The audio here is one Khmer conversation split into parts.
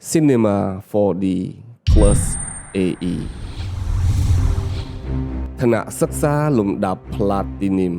Cinema 4D Plus AE ឋានៈសិក្សាលំដាប់ Platinum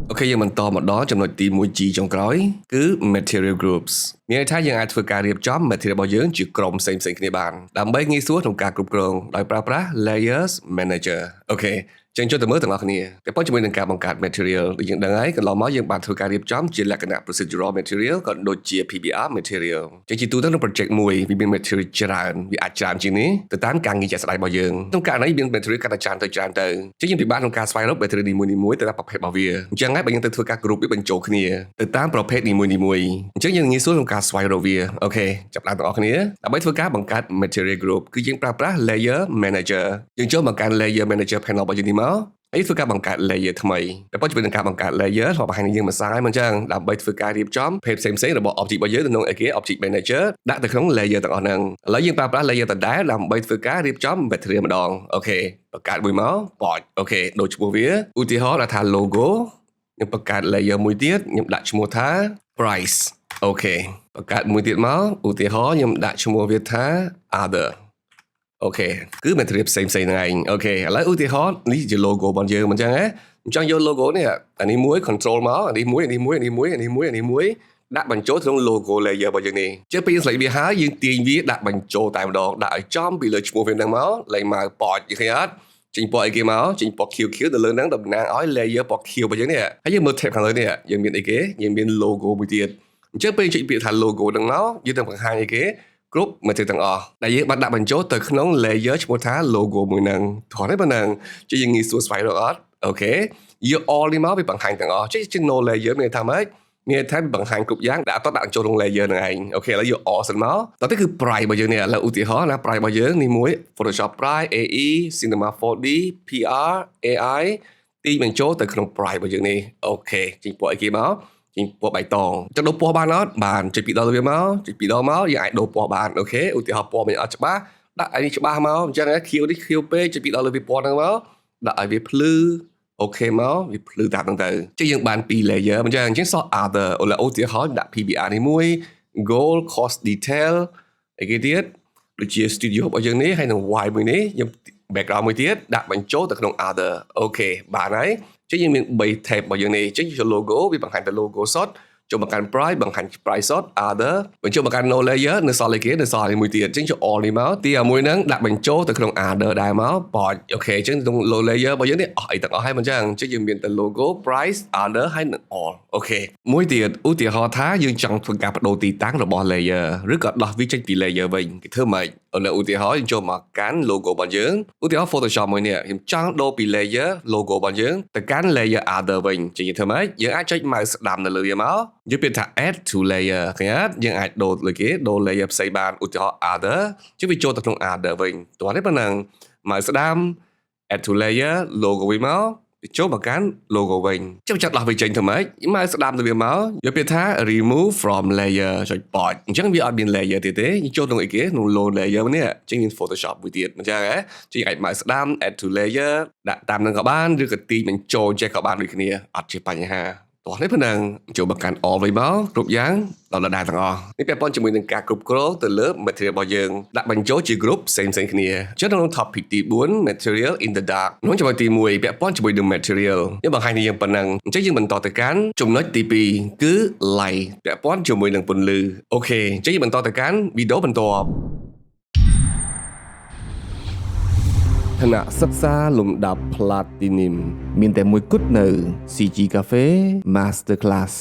អូខេយើងបន្តមកដល់ចំណុចទី 1G ចុងក្រោយគឺ Material Groups មានន័យថាយើងអាចធ្វើការរៀបចំ material របស់យើងជាក្រុមផ្សេងៗគ្នាបានដើម្បីងាយស្រួលក្នុងការគ្រប់គ្រងដោយប្រើប្រាស់ Layers Manager អូខេចឹងចូលទៅមើលទាំងអស់គ្នាពាក់ព័ន្ធជាមួយនឹងការបង្កើត material ដូចយើងដឹងហើយកន្លងមកយើងបានធ្វើការរៀបចំជាលក្ខណៈ procedural material ក៏ដូចជា PBR material ចឹងជាទូទៅក្នុង project មួយវាមាន material ច្រើនវាអាចច្រើនជាងនេះទៅតាមការងារជាក់ស្ដែងរបស់យើងក្នុងករណីមាន material កាន់តែច្រើនទៅចឹងយើងពិបាកក្នុងការស្វែងរក material នីមួយៗទៅតាមប្រភេទរបស់វាអញ្ចឹងហើយបើយើងទៅធ្វើការ group វាបញ្ចូលគ្នាទៅតាមប្រភេទនីមួយៗអញ្ចឹងយើងងាយស្រួលក្នុងការស្វែងរកវាអូខេចាប់ផ្ដើមទាំងអស់គ្នាដើម្បីធ្វើការបង្កើត material group គឺយើងប្រើប្រាស់ layer manager យើងចូលមកកាន់ layer manager panel របស់យើងនេះមកហើយធ្វើការបង្កើត layer ថ្មីតែប៉ុន្តែជាមួយនឹងការបង្កើត layer របស់បង្ហាញយើងមិនសាយមិនចឹងដើម្បីធ្វើការរៀបចំភេទផ្សេងៗរបស់ object របស់យើងទៅក្នុង object manager ដាក់ទៅក្នុង layer ទាំងអស់ហ្នឹងឥឡូវយើងប្រើប្រាស់ layer ដដែលដើម្បីធ្វើការរៀបចំ material ម្ដងអូខេបង្កើតមួយមក port អូខេដូចឈ្មោះវាឧទាហរណ៍ដាក់ថា logo ខ្ញុំបង្កើត layer មួយទៀតខ្ញុំដាក់ឈ្មោះថា price អូខេបង្កើតមួយទៀតមកឧទាហរណ៍ខ្ញុំដាក់ឈ្មោះវាថា otherអូខេគឺ material ផ្សេងៗហ្នឹងឯងអូខេឥឡូវឧទាហរណ៍នេះជា logo របស់យើងមិនចឹងហ៎អញ្ចឹងយក logo នេះអានេះមួយ control មកអានេះមួយដាក់បញ្ចូលក្នុង logo layer របស់យើងនេះជិះពេលយើងស្លេចវាហើយយើងទាញវាដាក់បញ្ចូលតែម្ដងដាក់ឲ្យចំពីលើឈ្មោះវាហ្នឹងមកលេខមកពណ៌យល់ឃើញអត់ចេញពណ៌អីគេមកចេញពណ៌ខៀវទៅលើហ្នឹងតំណាងឲ្យ layer ពណ៌ខៀវរបស់យើងនេះហើយយើងមើល tab ខាងលើនេះយើងមានអីគេយើងមាន logo មួយទៀតអញ្ចឹងពេលចុចពាក្យថា logo ហ្នឹងមកយើងនឹងបង្ហាញអីគេគ្រប់ material ទាំងអស់ដែលយើងបានដាក់បញ្ចូលទៅក្នុង layer ឈ្មោះថា logo មួយហ្នឹងថតទេប៉ុណ្ណឹងជិះយើងងាយស្រួលស្វែងរកអត់អូខេយក all នេះមកវាបង្ហាញទាំងអស់ជិះជា no layer មានន័យថាម៉េចមានន័យថាវាបង្ហាញគ្រប់យ៉ាងដាក់ដាក់ចូលក្នុង layer ហ្នឹងឯងអូខេឥឡូវយក all សិនមកតោះទៅគឺ price របស់យើងនេះឥឡូវឧទាហរណ៍ណា price របស់យើងនេះមួយ Photoshop price AE Cinema 4D PR AI ទីបញ្ចូលទៅក្នុង price របស់យើងនេះអូខេចេញពណ៌អីគេមកចេញពណ៌បៃតងចុចដូរពណ៌បានអត់បានចុចពីរដងទៅវាមកចុចពីរដងមកយើងអាចដូរពណ៌បានអូខេឧទាហរណ៍ពណ៌មិនអត់ច្បាស់ដាក់ឲ្យនេះច្បាស់មកអញ្ចឹងខៀវនេះខៀវពេកចុចពីរដងលើវាពណ៌ហ្នឹងមកដាក់ឲ្យវាភ្លឺអូខេមកវាភ្លឺតាមហ្នឹងទៅចឹងយើងបានពីរ layer អញ្ចឹងសោះ other ឧទាហរណ៍ដាក់ PBR នេះមួយ goal cost detail អីគេទៀតដូចជា studio របស់យើងនេះហើយនឹង Y មួយនេះយើង background មួយទៀតដាក់បញ្ចូលទៅក្នុង other អូខេបានហើយចឹងយើងមាន3 tab របស់យើងនេះចឹងចូល logo វាបង្ហាញតែ logo សុទ្ធចូលមកកាន់ price បង្ហាញ price សុទ្ធ other បញ្ចូលមកកាន់ no layer នៅសល់អីគេនៅសល់មួយទៀតចឹងចូល all នេះមកទីអាមួយហ្នឹងដាក់បញ្ចូលទៅក្នុង other ដែរមកបោចអូខេចឹងក្នុង low layer របស់យើងនេះអស់អីទាំងអស់ហើយមិនចឹងចឹងយើងមានតែ logo price other ហើយនឹង all អូខេមួយទៀតឧទាហរណ៍ថាយើងចង់ធ្វើការបដូរទីតាំងរបស់ layer ឬក៏ដោះវាចេញពី layer វិញគេធ្វើម៉េចឧទាហរណ៍យើងចូលមកកាន់ logo របស់យើងឧទាហរណ៍ Photoshop មួយនេះខ្ញុំចង់ដូរពី layer logo របស់យើងទៅកាន់ layer other វិញចឹងយើងធ្វើម៉េចយើងអាចចុច mouse ស្ដាំនៅលើវាមកយើងពាក្យថា add to layer ឃើញអត់យើងអាចដូរលើគេដូរ layer ផ្សេងបានឧទាហរណ៍ other ជិះវាចូលទៅក្នុង other វិញតោះនេះប៉ុណ្ណឹង mouse ស្ដាំ add to layer logo វិញមកចូលមកកាន់ logo វិញចុចចាត់ដោះវាចេញធ្វើម៉េចមកស្ដាំទៅវាមកយកពាក្យថា remove from layer ចុចបតអញ្ចឹងវាអត់មាន layer ទៀតទេចូលក្នុងអីគេក្នុង low layer នេះចឹងមាន Photoshop មួយទៀតអញ្ចឹងហ៎ចឹងអាចមកស្ដាំ add to layer ដាក់តាមនឹងក៏បានឬក៏ទីបញ្ចូលចេះក៏បានដូចគ្នាអត់ជាបញ្ហាតោះនេះប៉ុណ្ណឹងចូលមកកាន់ all វិញមកគ្រប់យ៉ាងដល់ដដែលទាំងអស់នេះពាក់ព័ន្ធជាមួយនឹងការគ្រប់គ្រងទៅលើ material របស់យើងដាក់បញ្ចូលជា group ផ្សេងៗគ្នាចុះក្នុង topic ទី4 material in the dark ក្នុងចំណុចទី1ពាក់ព័ន្ធជាមួយនឹង material យើងបង្ហាញនេះយើងប៉ុណ្ណឹងអញ្ចឹងយើងបន្តទៅកាន់ចំណុចទី2គឺ light ពាក់ព័ន្ធជាមួយនឹងពន្លឺអូខេអញ្ចឹងយើងបន្តទៅកាន់វីដេអូបន្ទាប់ឋានៈសិក្សាលំដាប់ Platinum មានតែមួយគត់នៅ CG Cafe Masterclass